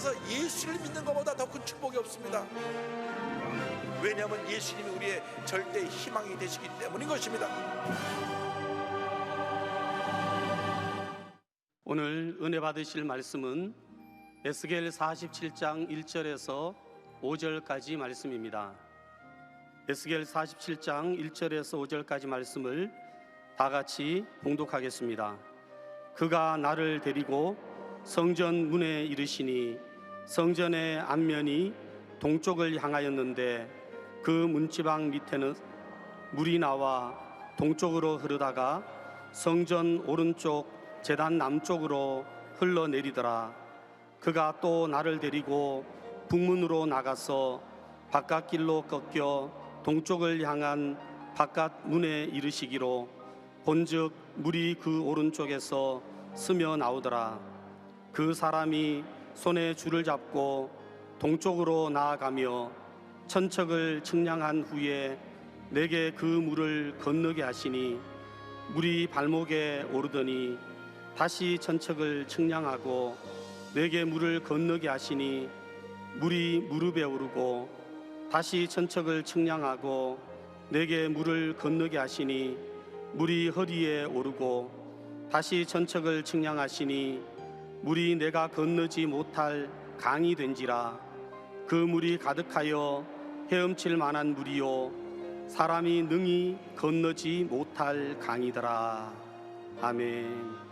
세상에서 예수를 믿는 것보다 더 큰 축복이 없습니다. 왜냐하면 예수님이 우리의 절대 희망이 되시기 때문인 것입니다. 오늘 은혜 받으실 말씀은 에스겔 47장 1절에서 5절까지 말씀입니다. 에스겔 47장 1절에서 5절까지 말씀을 다 같이 봉독하겠습니다. 그가 나를 데리고 성전 문에 이르시니 성전의 앞면이 동쪽을 향하였는데 그 문지방 밑에는 물이 나와 동쪽으로 흐르다가 성전 오른쪽 제단 남쪽으로 흘러내리더라. 그가 또 나를 데리고 북문으로 나가서 바깥길로 꺾여 동쪽을 향한 바깥 문에 이르시기로 본즉 물이 그 오른쪽에서 스며 나오더라. 그 사람이 손에 줄을 잡고 동쪽으로 나아가며 천척을 측량한 후에 내게 그 물을 건너게 하시니 물이 발목에 오르더니 다시 천척을 측량하고 내게 물을 건너게 하시니 물이 무릎에 오르고 다시 천척을 측량하고 내게 물을 건너게 하시니 물이 허리에 오르고 다시 천척을 측량하시니 물이 내가 건너지 못할 강이 된지라. 그 물이 가득하여 헤엄칠 만한 물이요 사람이 능히 건너지 못할 강이더라. 아멘.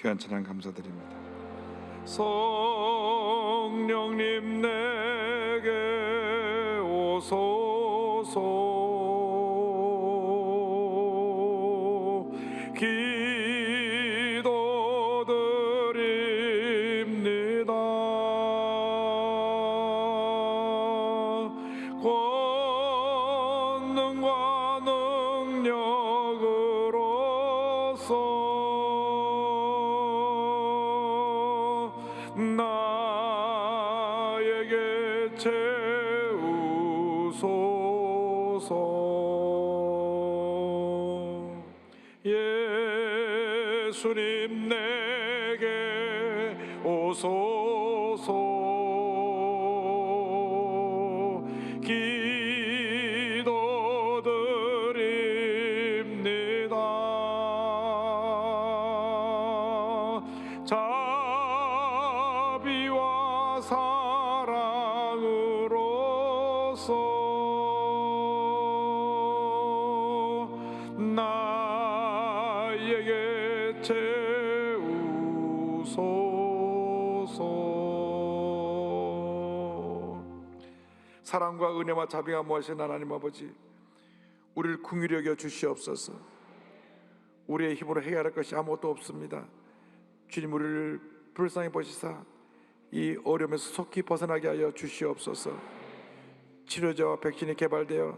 귀한 찬양 감사드립니다. 성령님 내게 오소서. 기도드립니다. 권능과 능력으로서 나에게 채우소서. 예수님 내게 오소서. 기도드립니다. 자비와 사랑으로서 나에게 채우소서. 사랑과 은혜와 자비가 무하신 하나님 아버지, 우리를 긍휼히 여겨 주시옵소서. 우리의 힘으로 해결할 것이 아무것도 없습니다. 주님, 우리를 불쌍히 보시사 이 어려움에서 속히 벗어나게 하여 주시옵소서. 치료제와 백신이 개발되어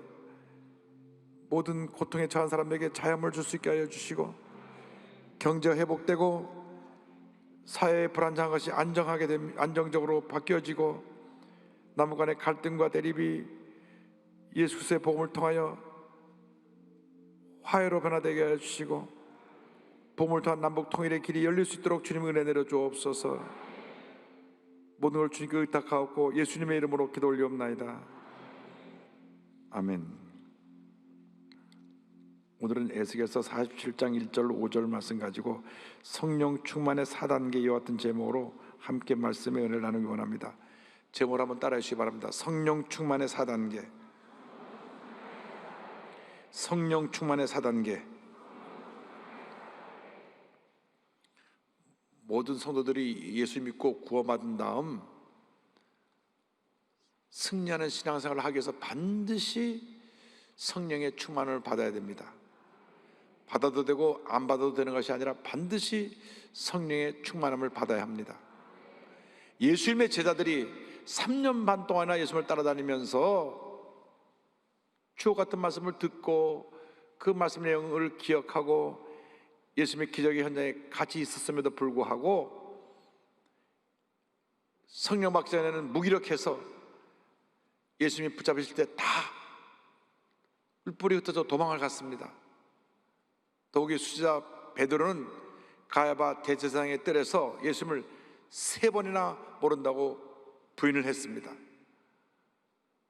모든 고통에 처한 사람에게 자염을 줄 수 있게 하여 주시고, 경제가 회복되고 사회의 불안정한 것이 안정적으로 바뀌어지고, 남북 간의 갈등과 대립이 예수 그리스도의 복음을 통하여 화해로 변화되게 하여 주시고, 복음을 통한 남북 통일의 길이 열릴 수 있도록 주님 은혜 내려 주옵소서. 모든 걸 주님께 의탁하옵고 예수님의 이름으로 기도 올리옵나이다. 아멘. 오늘은 에스겔서 47장 1절 5절 말씀 가지고 성령 충만의 4단계 이와 같은 제목으로 함께 말씀의 은혜를 나누기 원합니다. 제목을 한번 따라해 주시기 바랍니다. 성령 충만의 4단계. 성령 충만의 4단계. 모든 성도들이 예수 믿고 구원받은 다음 승리하는 신앙생활을 하기 위해서 반드시 성령의 충만을 받아야 됩니다. 받아도 되고 안 받아도 되는 것이 아니라 반드시 성령의 충만함을 받아야 합니다. 예수님의 제자들이 3년 반 동안이나 예수님을 따라다니면서 주옥 같은 말씀을 듣고 그 말씀 내용을 기억하고 예수님의 기적의 현장에 같이 있었음에도 불구하고 성령 받기 전에는 무기력해서 예수님이 붙잡으실 때 다 뿔뿔이 흩어져 도망을 갔습니다. 더욱이 수지자 베드로는 가야바 대제사장의 뜰에서 예수님을 3번이나 모른다고 부인을 했습니다.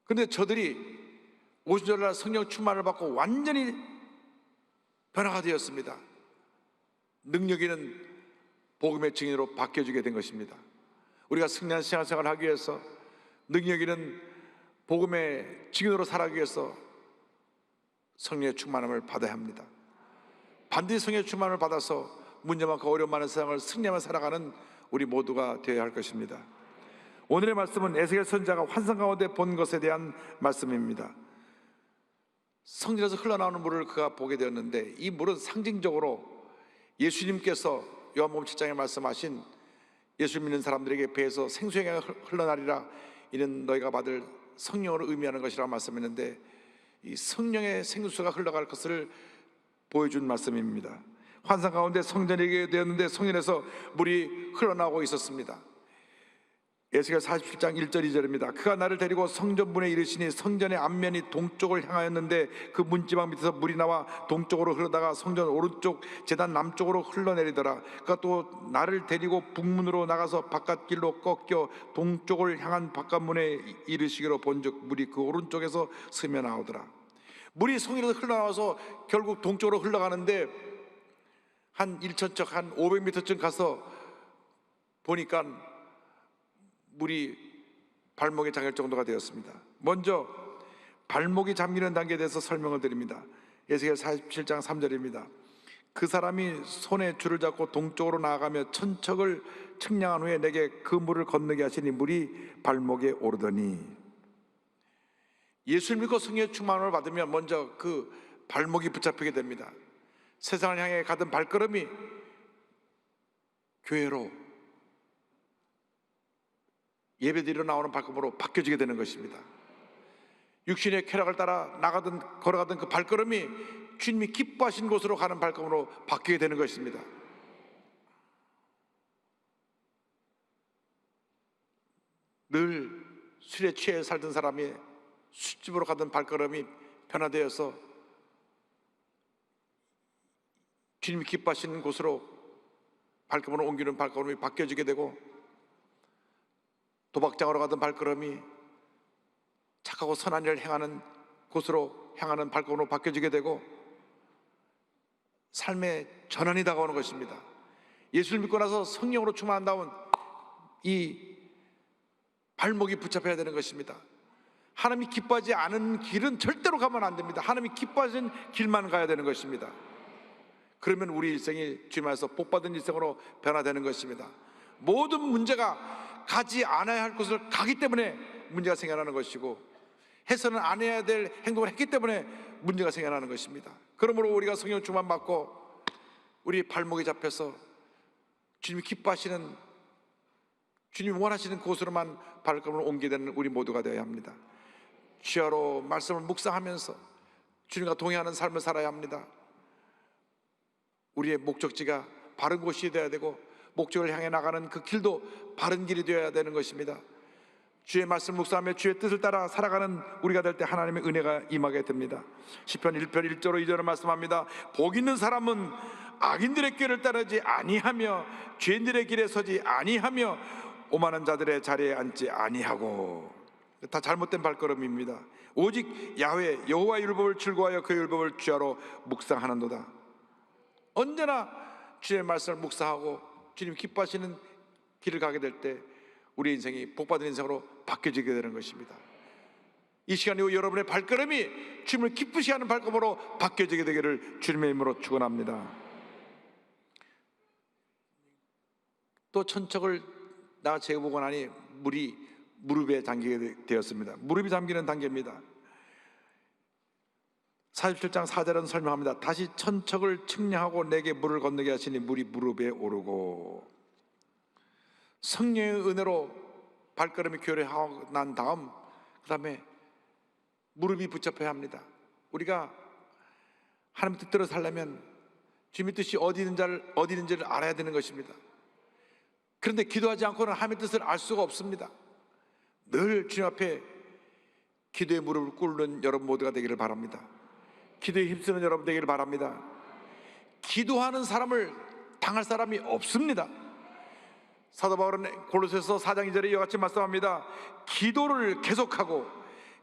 그런데 저들이 오순절날 성령 충만을 받고 완전히 변화가 되었습니다. 능력 있는 복음의 증인으로 바뀌어지게 된 것입니다. 우리가 승리한 신앙생활을 하기 위해서, 능력 있는 복음의 증인으로 살아가기 위해서 성령의 충만함을 받아야 합니다. 반드시 성령의 충만을 받아서 문제 많고 어려움 많은 세상을 승리하며 살아가는 우리 모두가 되어야 할 것입니다. 오늘의 말씀은 에스겔 선지자가 환상 가운데 본 것에 대한 말씀입니다. 성전에서 흘러나오는 물을 그가 보게 되었는데, 이 물은 상징적으로 예수님께서 요한복음 7장에 말씀하신 예수 믿는 사람들에게 배에서 생수의 강이 흘러나리라, 이는 너희가 받을 성령으로 의미하는 것이라고 말씀했는데, 이 성령의 생수가 흘러갈 것을 보여준 말씀입니다. 환상 가운데 성전이 되었는데 성전에서 물이 흘러나오고 있었습니다. 에스겔 47장 1절 2절입니다. 그가 나를 데리고 성전문에 이르시니 성전의 앞면이 동쪽을 향하였는데 그 문지방 밑에서 물이 나와 동쪽으로 흐르다가 성전 오른쪽 제단 남쪽으로 흘러내리더라. 그가 또 나를 데리고 북문으로 나가서 바깥길로 꺾여 동쪽을 향한 바깥문에 이르시기로 본즉 물이 그 오른쪽에서 스며 나오더라. 물이 성전에서 흘러나와서 결국 동쪽으로 흘러가는데 한 1천척 한 500m쯤 가서 보니까 물이 발목에 잠길 정도가 되었습니다. 먼저 발목이 잠기는 단계에 대해서 설명을 드립니다. 에스겔 47장 3절입니다. 그 사람이 손에 줄을 잡고 동쪽으로 나아가며 천척을 측량한 후에 내게 그 물을 건너게 하시니 물이 발목에 오르더니. 예수를 믿고 성령의 충만을 받으면 먼저 그 발목이 붙잡히게 됩니다. 세상을 향해 가던 발걸음이 교회로, 예배드리러 나오는 발걸음으로 바뀌어지게 되는 것입니다. 육신의 쾌락을 따라 걸어가던 그 발걸음이 주님이 기뻐하신 곳으로 가는 발걸음으로 바뀌게 되는 것입니다. 늘 술에 취해 살던 사람이 술집으로 가던 발걸음이 변화되어서 주님이 기뻐하시는 곳으로 발걸음을 옮기는 발걸음이 바뀌어지게 되고, 도박장으로 가던 발걸음이 착하고 선한 일을 행하는 곳으로 향하는 발걸음으로 바뀌어지게 되고, 삶의 전환이 다가오는 것입니다. 예수를 믿고 나서 성령으로 충만한 다음 이 발목이 붙잡혀야 되는 것입니다. 하나님이 기뻐하지 않은 길은 절대로 가면 안 됩니다. 하나님이 기뻐하신 길만 가야 되는 것입니다. 그러면 우리 일생이 주님 안에서 복받은 일생으로 변화되는 것입니다. 모든 문제가 가지 않아야 할 곳을 가기 때문에 문제가 생겨나는 것이고, 해서는 안 해야 될 행동을 했기 때문에 문제가 생겨나는 것입니다. 그러므로 우리가 성령 충만 받고 우리 발목이 잡혀서 주님이 기뻐하시는, 주님이 원하시는 곳으로만 발걸음을 옮기게 되는 우리 모두가 되어야 합니다. 주야로 말씀을 묵상하면서 주님과 동행하는 삶을 살아야 합니다. 우리의 목적지가 바른 곳이 되어야 되고, 목적을 향해 나가는 그 길도 바른 길이 되어야 되는 것입니다. 주의 말씀을 묵상하며 주의 뜻을 따라 살아가는 우리가 될 때 하나님의 은혜가 임하게 됩니다. 시편 1편 1절로 2절을 말씀합니다. 복 있는 사람은 악인들의 길을 따르지 아니하며 죄인들의 길에 서지 아니하며 오만한 자들의 자리에 앉지 아니하고. 다 잘못된 발걸음입니다. 오직 야훼 여호와의 율법을 즐거워하여 그 율법을 주야로 묵상하는도다. 언제나 주의 말씀을 묵상하고 주님 기뻐하시는 길을 가게 될 때 우리 인생이 복받은 인생으로 바뀌어지게 되는 것입니다. 이 시간 이후 여러분의 발걸음이 주님을 기쁘시 하는 발걸음으로 바뀌어지게 되기를 주님의 이름으로 축원합니다. 또 천척을 나 재보고 나니 물이 무릎에 잠기게 되었습니다. 무릎이 잠기는 단계입니다. 47장 4절은 설명합니다. 다시 천척을 측량하고 내게 물을 건너게 하시니 물이 무릎에 오르고. 성령의 은혜로 발걸음이 교련하고 난 다음 그 다음에 무릎이 붙잡혀야 합니다. 우리가 하나님 뜻대로 살려면 주님의 뜻이 어디 있는지를 알아야 되는 것입니다. 그런데 기도하지 않고는 하나님의 뜻을 알 수가 없습니다. 늘 주님 앞에 기도의 무릎을 꿇는 여러분 모두가 되기를 바랍니다. 기도에 힘쓰는 여러분 되기를 바랍니다. 기도하는 사람을 당할 사람이 없습니다. 사도 바울은 골로새서 4장 2절에 이와 같이 말씀합니다. 기도를 계속하고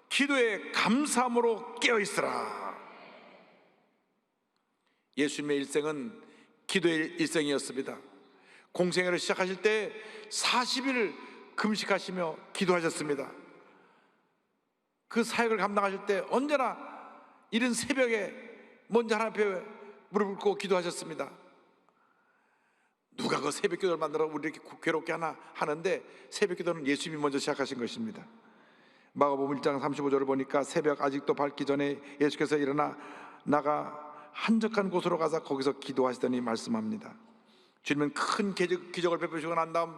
기도에 감사함으로 깨어있으라. 예수님의 일생은 기도의 일생이었습니다. 공생애를 시작하실 때 40일 금식하시며 기도하셨습니다. 그 사역을 감당하실 때 언제나 이른 새벽에 먼저 하나님 앞에 무릎을 꿇고 기도하셨습니다. 누가 그 새벽 기도를 만들어 우리 이렇게 괴롭게 하는데 새벽 기도는 예수님이 먼저 시작하신 것입니다. 마가복음 1장 35절을 보니까 새벽 아직도 밝기 전에 예수께서 일어나 나가 한적한 곳으로 가서 거기서 기도하시더니 말씀합니다. 주님은 큰 기적을 베푸시고 난 다음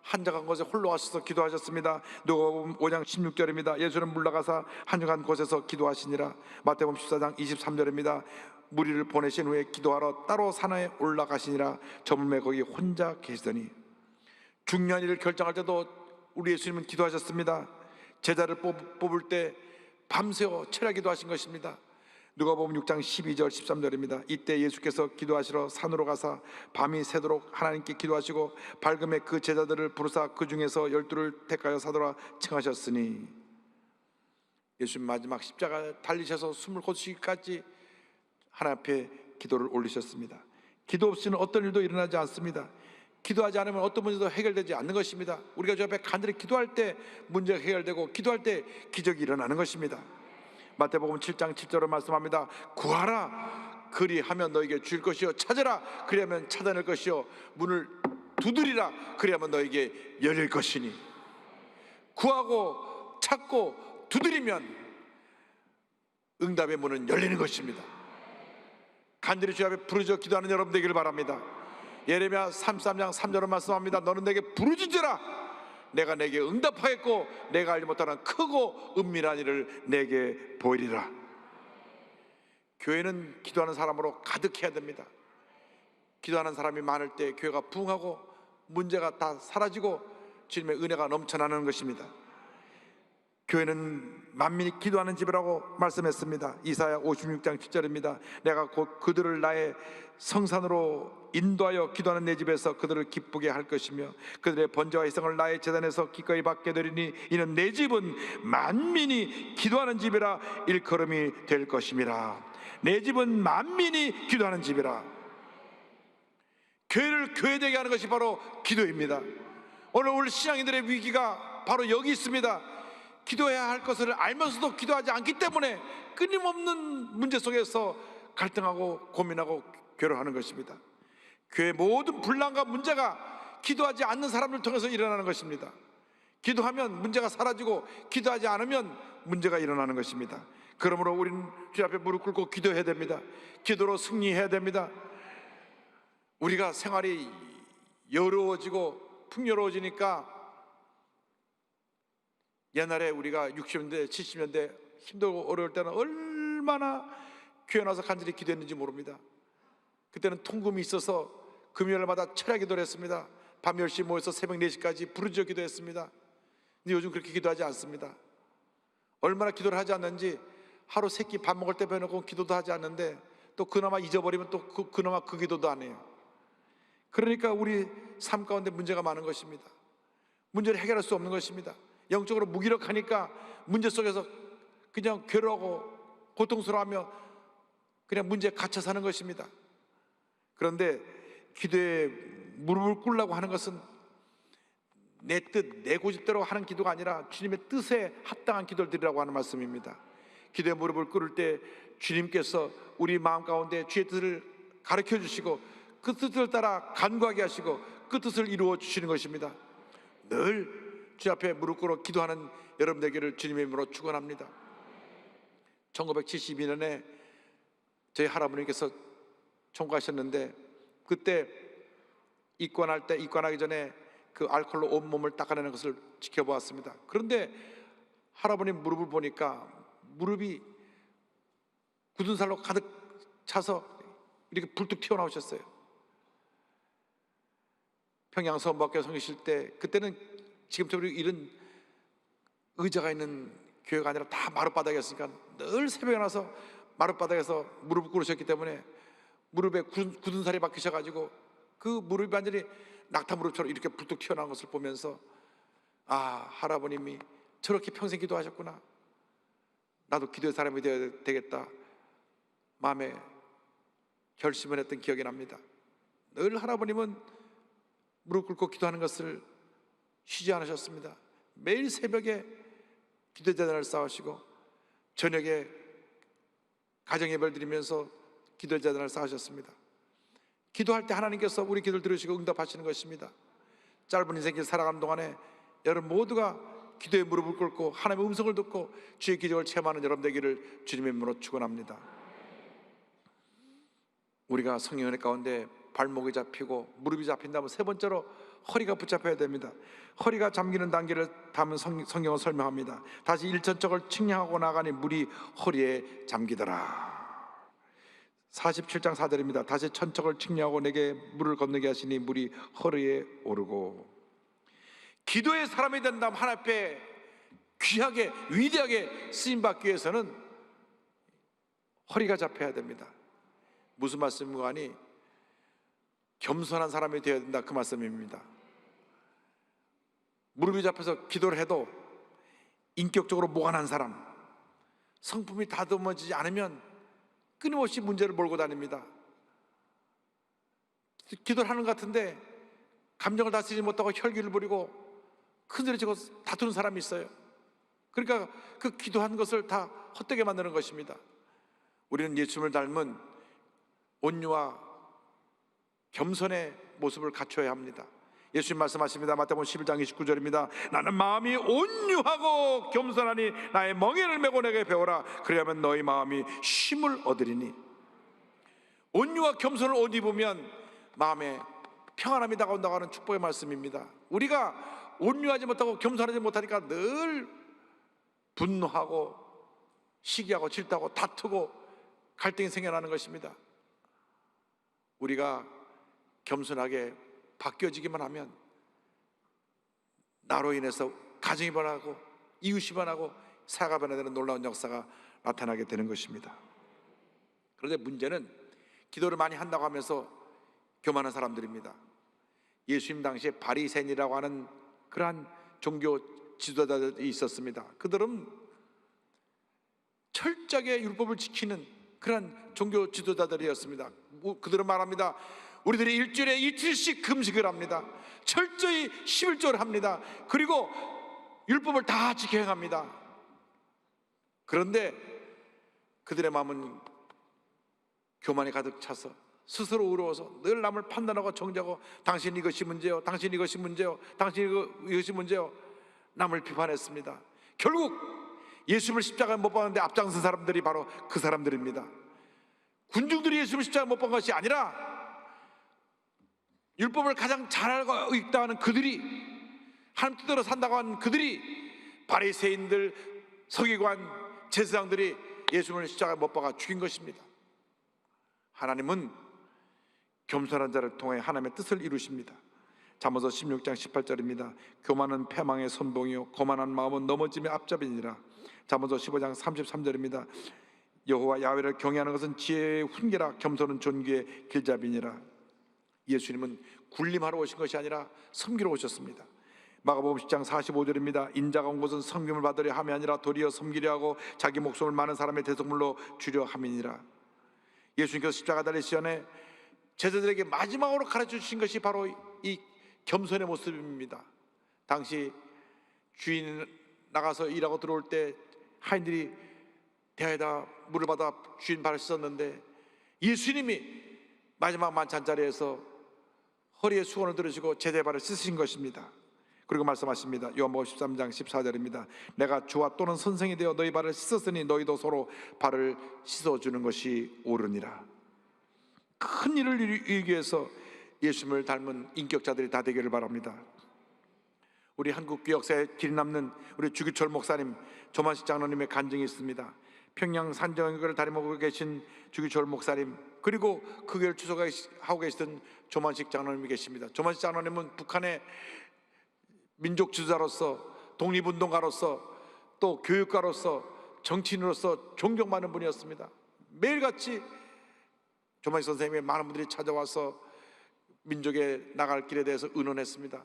한적한 곳에 홀로 가셔서 기도하셨습니다. 누가복음 5장 16절입니다. 예수는 물러가사 한적한 곳에서 기도하시니라. 마태복음 14장 23절입니다. 무리를 보내신 후에 기도하러 따로 산에 올라가시니라. 저물매 거기 혼자 계시더니. 중요한 일을 결정할 때도 우리 예수님은 기도하셨습니다. 제자를 뽑을 때 밤새워 철야 기도하신 것입니다. 누가복음 6장 12절 13절입니다. 이때 예수께서 기도하시러 산으로 가사 밤이 새도록 하나님께 기도하시고 밝음에 그 제자들을 부르사 그 중에서 12를 택하여 사도라 칭하셨으니. 예수님 마지막 십자가 달리셔서 숨을 거두시기까지 하나님 앞에 기도를 올리셨습니다. 기도 없이는 어떤 일도 일어나지 않습니다. 기도하지 않으면 어떤 문제도 해결되지 않는 것입니다. 우리가 주 앞에 간절히 기도할 때 문제가 해결되고 기도할 때 기적이 일어나는 것입니다. 마태복음 7장 7절로 말씀합니다. 구하라 그리하면 너에게 줄 것이요 찾으라 그리하면 찾아낼 것이요 문을 두드리라 그리하면 너에게 열릴 것이니 구하고 찾고 두드리면 응답의 문은 열리는 것입니다. 간절히 주 앞에 부르짖어 기도하는 여러분 되기를 바랍니다. 예레미야 33장 3절은 말씀합니다. 너는 내게 부르짖으라 내가 내게 응답하겠고 내가 알지 못하는 크고 은밀한 일을 내게 보이리라. 교회는 기도하는 사람으로 가득해야 됩니다. 기도하는 사람이 많을 때 교회가 부흥하고 문제가 다 사라지고 주님의 은혜가 넘쳐나는 것입니다. 교회는 만민이 기도하는 집이라고 말씀했습니다. 이사야 56장 7절입니다. 내가 곧 그들을 나의 성산으로 인도하여 기도하는 내 집에서 그들을 기쁘게 할 것이며 그들의 번제와 희생을 나의 제단에서 기꺼이 받게 되리니 이는 내 집은 만민이 기도하는 집이라 일컬음이 될 것임이라. 내 집은 만민이 기도하는 집이라. 교회를 교회되게 하는 것이 바로 기도입니다. 오늘 우리 신앙인들의 위기가 바로 여기 있습니다. 기도해야 할 것을 알면서도 기도하지 않기 때문에 끊임없는 문제 속에서 갈등하고 고민하고 괴로워하는 것입니다. 교회의 모든 분란과 문제가 기도하지 않는 사람을 통해서 일어나는 것입니다. 기도하면 문제가 사라지고 기도하지 않으면 문제가 일어나는 것입니다. 그러므로 우리는 주 앞에 무릎 꿇고 기도해야 됩니다. 기도로 승리해야 됩니다. 우리가 생활이 여로워지고 풍요로워지니까 옛날에 우리가 60년대 70년대 힘들고 어려울 때는 얼마나 교회 나와서 간절히 기도했는지 모릅니다. 그때는 통금이 있어서 금요일마다 철야 기도를 했습니다. 밤 10시 모여서 새벽 4시까지 부르짖어 기도했습니다. 근데 요즘 그렇게 기도하지 않습니다. 얼마나 기도를 하지 않는지 하루 3끼 밥 먹을 때 빼놓고 기도도 하지 않는데 또 그나마 잊어버리면 또 그나마 그 기도도 안 해요. 그러니까 우리 삶 가운데 문제가 많은 것입니다. 문제를 해결할 수 없는 것입니다. 영적으로 무기력하니까 문제 속에서 그냥 괴로워하고 고통스러워하며 그냥 문제에 갇혀 사는 것입니다. 그런데 기도에 무릎을 꿇으려고 하는 것은 내 뜻, 내 고집대로 하는 기도가 아니라 주님의 뜻에 합당한 기도를 드리라고 하는 말씀입니다. 기도에 무릎을 꿇을 때 주님께서 우리 마음 가운데 주의 뜻을 가르쳐 주시고 그 뜻을 따라 간구하게 하시고 그 뜻을 이루어 주시는 것입니다. 늘 주 앞에 무릎 꿇어 기도하는 여러분 되기를 주님의 이름으로 축원합니다. 1972년에 저희 할아버님께서 총괄하셨는데 그때 입관하기 전에 그 알코올로 온몸을 닦아내는 것을 지켜보았습니다. 그런데 할아버님 무릎을 보니까 무릎이 굳은 살로 가득 차서 이렇게 불뚝 튀어나오셨어요. 평양 서원박교 섬기실 때 그때는 지금처럼 이런 의자가 있는 교회가 아니라 다 마룻바닥이었으니까 늘 새벽에 나서 마룻바닥에서 무릎을 꿇으셨기 때문에 무릎에 굳은 살이 박히셔가지고 그 무릎이 완전히 낙타 무릎처럼 이렇게 불뚝 튀어나온 것을 보면서 아, 할아버님이 저렇게 평생 기도하셨구나, 나도 기도의 사람이 되어야 되겠다 마음에 결심을 했던 기억이 납니다. 늘 할아버님은 무릎 꿇고 기도하는 것을 쉬지 않으셨습니다. 매일 새벽에 기도제단을 쌓으시고 저녁에 가정예배를 드리면서 기도제단을 쌓으셨습니다. 기도할 때 하나님께서 우리 기도를 들으시고 응답하시는 것입니다. 짧은 인생길 살아가는 동안에 여러분 모두가 기도에 무릎을 꿇고 하나님의 음성을 듣고 주의 기적을 체험하는 여러분 되기를 주님의 이름으로 축원합니다. 우리가 성령의 가운데 발목이 잡히고 무릎이 잡힌다면 세 번째로 허리가 붙잡혀야 됩니다. 허리가 잠기는 단계를 담은 성경은 설명합니다. 다시 일천척을 측량하고 나가니 물이 허리에 잠기더라. 47장 4절입니다. 다시 천척을 측량하고 내게 물을 건너게 하시니 물이 허리에 오르고. 기도의 사람이 된다면 하나님 앞에 귀하게 위대하게 쓰임받기 위해서는 허리가 잡혀야 됩니다. 무슨 말씀인가 하니 겸손한 사람이 되어야 된다, 그 말씀입니다. 무릎이 잡혀서 기도를 해도 인격적으로 모관한 사람, 성품이 다듬어지지 않으면 끊임없이 문제를 몰고 다닙니다. 기도를 하는 것 같은데 감정을 다스리지 못하고 혈기를 부리고 큰소리 치고 다투는 사람이 있어요. 그러니까 그 기도한 것을 다 헛되게 만드는 것입니다. 우리는 예수님을 닮은 온유와 겸손의 모습을 갖춰야 합니다. 예수님 말씀하십니다. 마태복음 11장 29절입니다. 나는 마음이 온유하고 겸손하니 나의 멍에를 메고 내게 배우라. 그리하면 너희 마음이 쉼을 얻으리니. 온유와 겸손을 옷 입으면 마음에 평안함이 다가온다고 하는 축복의 말씀입니다. 우리가 온유하지 못하고 겸손하지 못하니까 늘 분노하고 시기하고 질투하고 다투고 갈등이 생겨나는 것입니다. 우리가 겸손하게 바뀌어지기만 하면 나로 인해서 가정이 변하고 이웃이 변하고 사회가 변화되는 놀라운 역사가 나타나게 되는 것입니다. 그런데 문제는 기도를 많이 한다고 하면서 교만한 사람들입니다. 예수님 당시에 바리새인이라고 하는 그러한 종교 지도자들이 있었습니다. 그들은 철저하게 율법을 지키는 그러한 종교 지도자들이었습니다. 그들은 말합니다. 우리들이 일주일에 이틀씩 금식을 합니다. 철저히 11조를 합니다. 그리고 율법을 다 지켜 행합니다. 그런데 그들의 마음은 교만이 가득 차서 스스로 의로워서 늘 남을 판단하고 정죄하고 당신 이것이 문제요, 당신 이것이 문제요, 당신 이것이 문제요, 남을 비판했습니다. 결국 예수님을 십자가에 못 박았는데 앞장선 사람들이 바로 그 사람들입니다. 군중들이 예수님을 십자가에 못 박은 것이 아니라 율법을 가장 잘 알고 읽다 하는 그들이, 하나님 뜻대로 산다고 하는 그들이, 바리새인들, 서기관, 제사장들이 예수님을 십자가에 못 박아 죽인 것입니다. 하나님은 겸손한 자를 통해 하나님의 뜻을 이루십니다. 잠언서 16장 18절입니다. 교만은 패망의 선봉이요 거만한 마음은 넘어짐의 앞잡이니라. 잠언서 15장 33절입니다. 여호와 야훼를 경외하는 것은 지혜의 훈계라. 겸손은 존귀의 길잡이니라. 예수님은 군림하러 오신 것이 아니라 섬기러 오셨습니다. 마가복음 10장 45절입니다. 인자가 온 것은 섬김을 받으려 함이 아니라 도리어 섬기려 하고 자기 목숨을 많은 사람의 대속물로 주려 함이니라. 예수님께서 십자가 달리시 전에 제자들에게 마지막으로 가르쳐 주신 것이 바로 이 겸손의 모습입니다. 당시 주인 나가서 일하고 들어올 때 하인들이 대야에다 물을 받아 주인 발을 씻었는데 예수님이 마지막 만찬 자리에서 허리에 수건을 들으시고 제자의 발을 씻으신 것입니다. 그리고 말씀하십니다. 요한복음 13장 14절입니다. 내가 주와 또는 선생이 되어 너희 발을 씻었으니 너희도 서로 발을 씻어주는 것이 옳으니라. 큰 일을 이루기 위해서 예수님을 닮은 인격자들이 다 되기를 바랍니다. 우리 한국 교역사에 길 남는 우리 주기철 목사님, 조만식 장로님의 간증이 있습니다. 평양 산정교를 다림하고 계신 주기철 목사님, 그리고 그 교회를 추석하고 계시던 조만식 장로님이 계십니다. 조만식 장로님은 북한의 민족 지도자로서, 독립운동가로서, 또 교육가로서, 정치인으로서 존경받는 분이었습니다. 매일같이 조만식 선생님의 많은 분들이 찾아와서 민족에 나갈 길에 대해서 의논했습니다.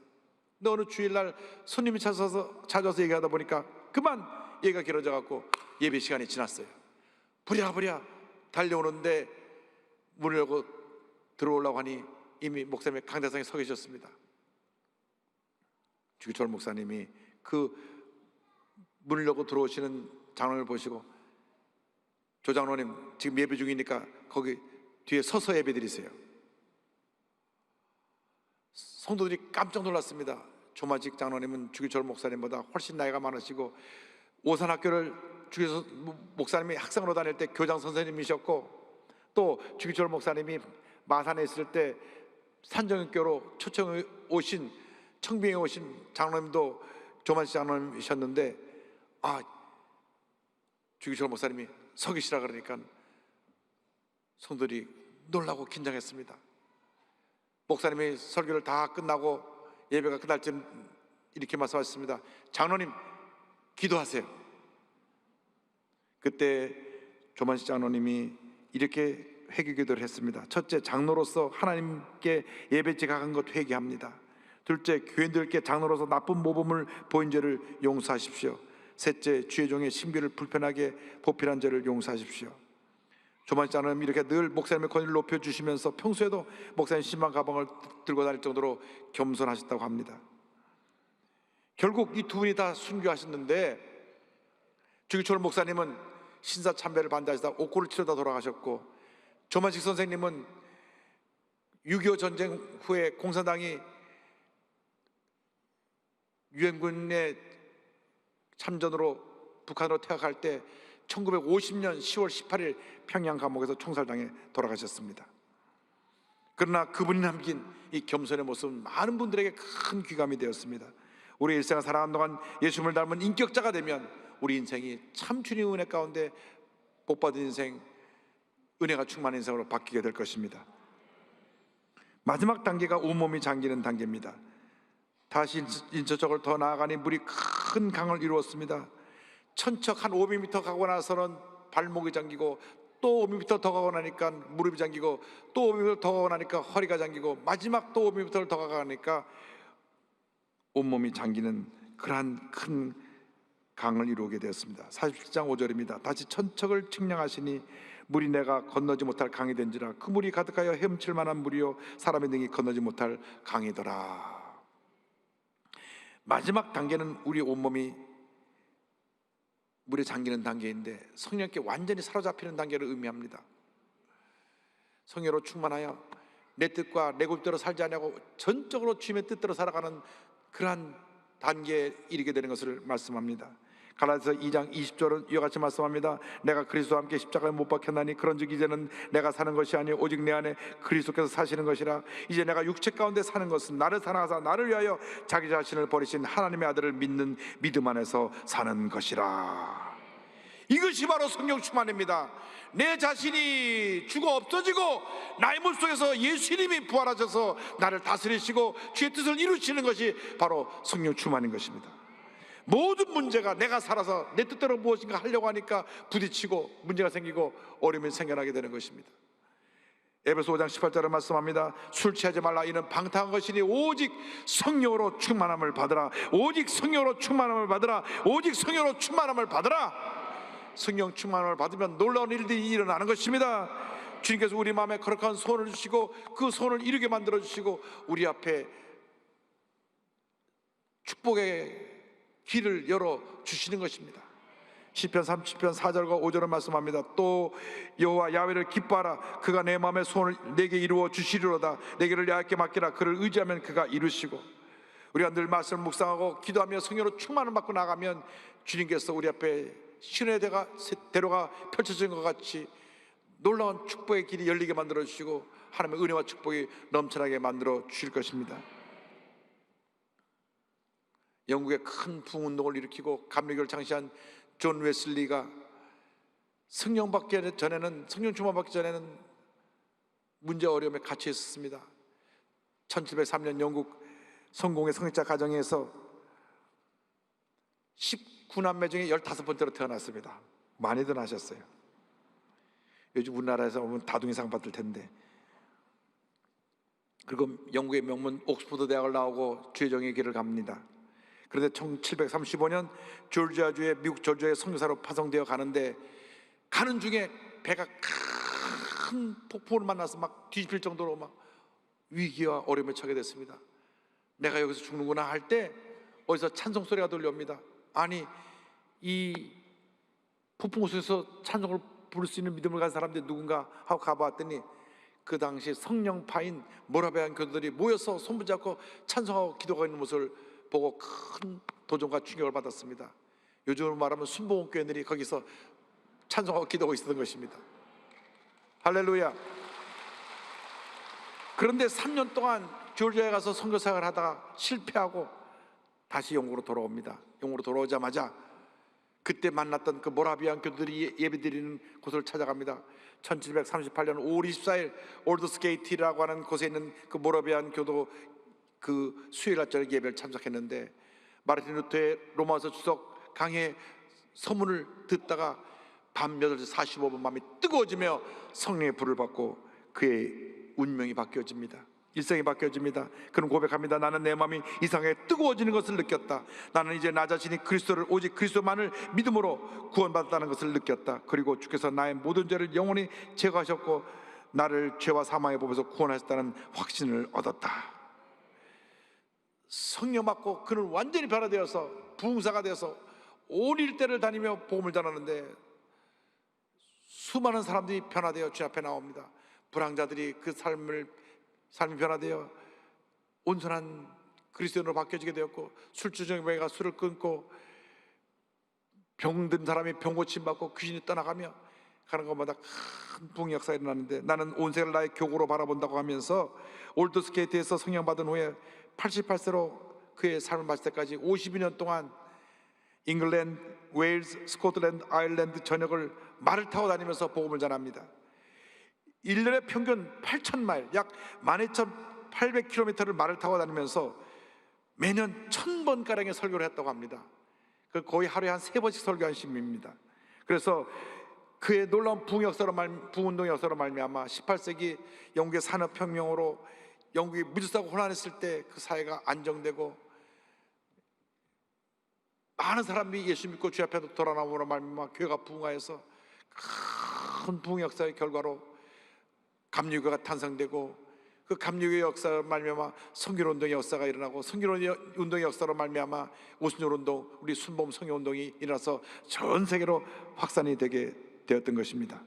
근데 어느 주일날 손님이 찾아와서 얘기하다 보니까 그만 얘기가 길어져 갖고 예배 시간이 지났어요. 부랴부랴 달려오는데 문을 열고 들어오려고 하니 이미 목사님의 강대상에 서 계셨습니다. 주기철 목사님이 그 문을 열고 들어오시는 장로를 보시고, 조 장로님 지금 예배 중이니까 거기 뒤에 서서 예배 드리세요. 성도들이 깜짝 놀랐습니다. 조만식 장로님은 주기철 목사님보다 훨씬 나이가 많으시고 오산학교를 주기철 목사님이 학생으로 다닐 때 교장 선생님이셨고, 또 주기철 목사님이 마산에 있을 때 산정교로 초청에 오신, 청빙에 오신 장로님도 조만식 장로님이셨는데, 주기철 목사님이 서 계시라 그러니까 성도들이 놀라고 긴장했습니다. 목사님이 설교를 다 끝나고 예배가 끝날 쯤 이렇게 말씀하셨습니다. 장로님 기도하세요. 그때 조만식 장로님이 이렇게 회개 기도를 했습니다. 첫째, 장로로서 하나님께 예배 지각한 것 회개합니다. 둘째, 교인들께 장로로서 나쁜 모범을 보인 죄를 용서하십시오. 셋째, 주의 종의 신비를 불편하게 보필한 죄를 용서하십시오. 조만식 장로님 이렇게 늘 목사님의 권위를 높여주시면서 평소에도 목사님 신방 가방을 들고 다닐 정도로 겸손하셨다고 합니다. 결국 이 두 분이 다 순교하셨는데, 주기철 목사님은 신사참배를 반대하시다 옥고를 치르다 돌아가셨고, 조만식 선생님은 6.25 전쟁 후에 공산당이 유엔군의 참전으로 북한으로 퇴학할 때 1950년 10월 18일 평양 감옥에서 총살당해 돌아가셨습니다. 그러나 그분이 남긴 이 겸손의 모습은 많은 분들에게 큰 귀감이 되었습니다. 우리 일생을 살아가는 동안 예수님을 닮은 인격자가 되면 우리 인생이 참 주님의 은혜 가운데 복받은 인생, 은혜가 충만한 인생으로 바뀌게 될 것입니다. 마지막 단계가 온몸이 잠기는 단계입니다. 다시 인처적으로 더 나아가니 물이 큰 강을 이루었습니다. 천척 한 500m 가고 나서는 발목이 잠기고, 또 500m 더 가고 나니까 무릎이 잠기고, 또 500m 더 가고 나니까 허리가 잠기고, 마지막 또 500m를 더 가니까 온몸이 잠기는 그러한 큰 강을 이루게 되었습니다. 47장 5절입니다. 다시 천척을 측량하시니 물이 내가 건너지 못할 강이 된지라. 그 물이 가득하여 헤엄칠 만한 물이요 사람의 등이 건너지 못할 강이더라. 마지막 단계는 우리 온몸이 물에 잠기는 단계인데, 성령께 완전히 사로잡히는 단계를 의미합니다. 성령으로 충만하여 내 뜻과 내 굴대로 살지 않냐고 전적으로 주님의 뜻대로 살아가는 그러한 단계에 이르게 되는 것을 말씀합니다. 갈라디아서 2장 20절은 이와 같이 말씀합니다. 내가 그리스도와 함께 십자가에 못 박혔나니 그런즉 이제는 내가 사는 것이 아니요 오직 내 안에 그리스도께서 사시는 것이라. 이제 내가 육체 가운데 사는 것은 나를 사랑하사 나를 위하여 자기 자신을 버리신 하나님의 아들을 믿는 믿음 안에서 사는 것이라. 이것이 바로 성령 충만입니다. 내 자신이 죽어 없어지고 나의 물속에서 예수님이 부활하셔서 나를 다스리시고 주의 뜻을 이루시는 것이 바로 성령 충만인 것입니다. 모든 문제가 내가 살아서 내 뜻대로 무엇인가 하려고 하니까 부딪히고 문제가 생기고 어려움이 생겨나게 되는 것입니다. 에베소 5장 18절을 말씀합니다. 술 취하지 말라. 이는 방탕한 것이니 오직 성령으로 충만함을 받으라. 오직 성령으로 충만함을 받으라. 오직 성령으로 충만함을 받으라. 성령 충만함을 받으면 놀라운 일들이 일어나는 것입니다. 주님께서 우리 마음에 거룩한 소원을 주시고 그 소원을 이루게 만들어 주시고 우리 앞에 축복의 길을 열어 주시는 것입니다. 시편 30편 4절과 5절을 말씀합니다. 또 여호와 야훼를 기뻐하라. 그가 내 마음의 소원을 내게 이루어 주시리로다. 내게를 야훼께 맡기라. 그를 의지하면 그가 이루시고. 우리가 늘 말씀을 묵상하고 기도하며 성령으로 충만을 받고 나가면 주님께서 우리 앞에 신의 대로가 펼쳐진 것 같이 놀라운 축복의 길이 열리게 만들어 주시고 하나님의 은혜와 축복이 넘쳐나게 만들어 주실 것입니다. 영국의 큰 부흥운동을 일으키고 감리교를 창시한 존 웨슬리가 성령 충만 받기 전에는 문제 어려움에 갇혀 있었습니다. 1703년 영국 성공의 성직자 가정에서 19남매 중에 15번째로 태어났습니다. 많이들 하셨어요. 요즘 우리나라에서 보면 다둥이상 받을 텐데. 그리고 영국의 명문 옥스퍼드 대학을 나오고 주의정의 길을 갑니다. 그런데 1735년 조지아주의 미국 조지아의 선교사로 파송되어 가는데 가는 중에 배가 큰 폭풍을 만나서 막 뒤집힐 정도로 막 위기와 어려움에 처하게 됐습니다. 내가 여기서 죽는구나 할 때 어디서 찬송 소리가 들려옵니다. 아니 이 폭풍 속에서 찬송을 부를 수 있는 믿음을 가진 사람들이 누군가 하고 가봤더니 그 당시 성령파인 모라비안 교도들이 모여서 손붙잡고 찬송하고 기도하고 있는 모습을 보고 큰 도전과 충격을 받았습니다. 요즘으로 말하면 순복음교회들이 거기서 찬송하고 기도하고 있었던 것입니다. 할렐루야. 그런데 3년 동안 조지아에 가서 선교사역을 하다가 실패하고 다시 영국으로 돌아옵니다. 영국으로 돌아오자마자 그때 만났던 그 모라비안 교도들이 예배드리는 곳을 찾아갑니다. 1738년 5월 24일 올드스게이트라고 하는 곳에 있는 그 모라비안 교도 그 수요일 아침 예배를 참석했는데 마르틴 루터의 로마서 주석 강해 서문을 듣다가 밤 8시 45분 마음이 뜨거워지며 성령의 불을 받고 그의 운명이 바뀌어집니다. 일생이 바뀌어집니다. 그는 고백합니다. 나는 내 마음이 이상하게 뜨거워지는 것을 느꼈다. 나는 이제 나 자신이 그리스도를 오직 그리스도만을 믿음으로 구원받았다는 것을 느꼈다. 그리고 주께서 나의 모든 죄를 영원히 제거하셨고 나를 죄와 사망의 법에서 구원하셨다는 확신을 얻었다. 성령 받고 그는 완전히 변화되어서 부흥사가 되어서 온 일대를 다니며 복음을 전하는데 수많은 사람들이 변화되어 주 앞에 나옵니다. 불황자들이 그 삶이 변화되어 온전한 그리스도인으로 바뀌어지게 되었고, 술주정뱅이가 술을 끊고 병든 사람이 병 고침 받고 귀신이 떠나가며 가는 것마다 큰 부흥 역사가 일어나는데, 나는 온 세계를 나의 교구로 바라본다고 하면서 올드스케이트에서 성령받은 후에 88세로 그의 삶을 마칠 때까지 52년 동안 잉글랜드, 웨일스, 스코틀랜드, 아일랜드 전역을 말을 타고 다니면서 복음을 전합니다. 1년에 평균 8,000마일, 약 12,800km를 말을 타고 다니면서 매년 1,000번가량의 설교를 했다고 합니다. 그 거의 하루에 한 3번씩 설교한 신입니다. 그래서 그의 놀라운 부흥운동 역사로 말미암아 18세기 영국의 산업혁명으로 영국이 무질서하고 혼란했을 때 그 사회가 안정되고 많은 사람이 예수 믿고 주 앞에 돌아나오므로 말미암아 교회가 부흥하여서 큰 부흥 역사의 결과로 감리교회가 탄생되고, 그 감리교회 역사로 말미암아 성결운동의 역사가 일어나고, 성결운동의 역사로 말미암아 오순절운동, 우리 순복음 성령운동이 일어나서 전 세계로 확산이 되게 되었던 것입니다.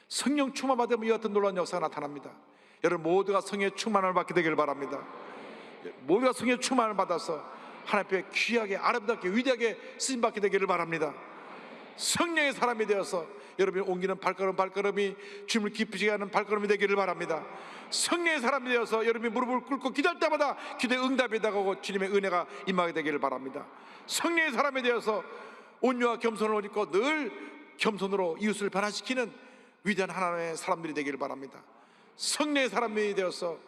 성령 충만 받으면 이 같은 놀라운 역사가 나타납니다. 여러분 모두가 성령의 충만을 받게 되길 바랍니다. 모두가 성령의 충만을 받아서 하나님 앞에 귀하게 아름답게 위대하게 쓰임받게 되기를 바랍니다. 성령의 사람이 되어서 여러분이 옮기는 발걸음이 주님을 기쁘시게 하는 발걸음이 되기를 바랍니다. 성령의 사람이 되어서 여러분이 무릎을 꿇고 기도할 때마다 기도의 응답이 다가오고 주님의 은혜가 임하게 되기를 바랍니다. 성령의 사람이 되어서 온유와 겸손을 입고 늘 겸손으로 이웃을 변화시키는 위대한 하나님의 사람들이 되기를 바랍니다. 성령의 사람이 되어서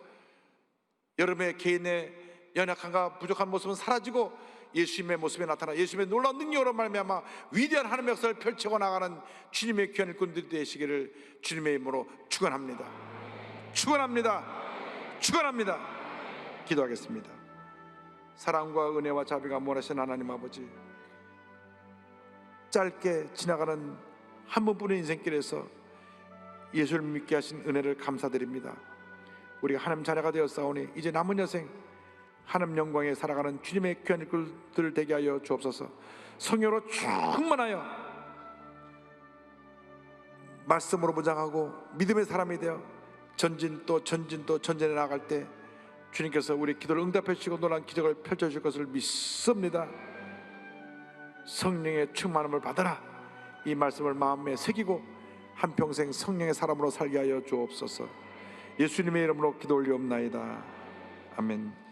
여러분의 개인의 연약함과 부족한 모습은 사라지고 예수님의 모습에 나타나 예수님의 놀라운 능력으로 말미암아 위대한 하나님의 역사를 펼치고 나가는 주님의 귀한 일꾼들이 되시기를 주님의 이름으로 축원합니다. 축원합니다. 축원합니다. 기도하겠습니다. 사랑과 은혜와 자비가 몰아신 하나님 아버지, 짧게 지나가는 한 번뿐인 인생길에서 예수를 믿게 하신 은혜를 감사드립니다. 우리가 하나님 자녀가 되었사오니 이제 남은 여생 하나님 영광에 살아가는 주님의 귀한 일꾼들 되게 하여 주옵소서. 성령으로 충만하여 말씀으로 무장하고 믿음의 사람이 되어 전진 또 전진해 나갈 때 주님께서 우리 기도를 응답해 주시고 놀라운 기적을 펼쳐 주실 것을 믿습니다. 성령의 충만함을 받아라, 이 말씀을 마음에 새기고 한평생 성령의 사람으로 살게 하여 주옵소서. 예수님의 이름으로 기도 올리옵나이다. 아멘.